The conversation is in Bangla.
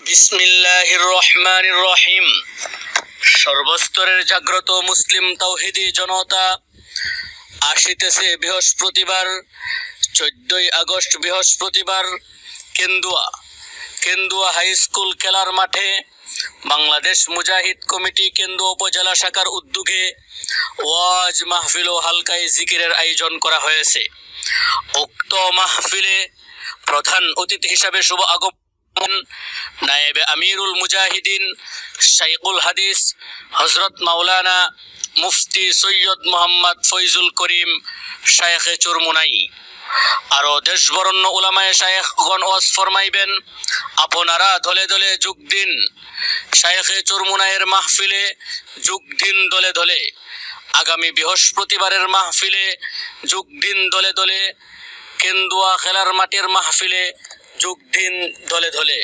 বিসমিল্লাহির রহমানির রহিম। সর্বস্তরের জাগ্রত মুসলিম তাওহীদি জনতা, আসিতেছে বৃহস্পতিবার 14ই আগস্ট বৃহস্পতিবার কেন্দুয়া হাই স্কুল খেলার মাঠে বাংলাদেশ মুজাহিদ কমিটি কেন্দুয়া উপজেলা শাখার উদ্যোগে ওয়াজ মাহফিল ও হালকায়ে জিকিরের আয়োজন করা হয়েছে। উক্ত মাহফিলে প্রধান অতিথি হিসাবে শুভ আগমন নায়েবে আমিরুল মুজাহিদিন শাইখুল হাদিস হযরত মাওলানা মুফতি সৈয়দ মোহাম্মদ ফয়জুল করিম শায়েখে চরমুনাই। আরো দেশবরণ্য উলামায়ে শায়েখগণ ওয়াজ ফরমাইবেন। আপনারা দলে দলে যোগ দিন, শায়েখে চরমুনাইয়ের মাহফিলে যোগ দিন দলে দলে। আগামী বৃহস্পতিবারের মাহফিলে যোগ দিন দলে দলে। কেন্দুয়া খেলার মাঠের মাহফিলে যোগ দিন দলে দলে।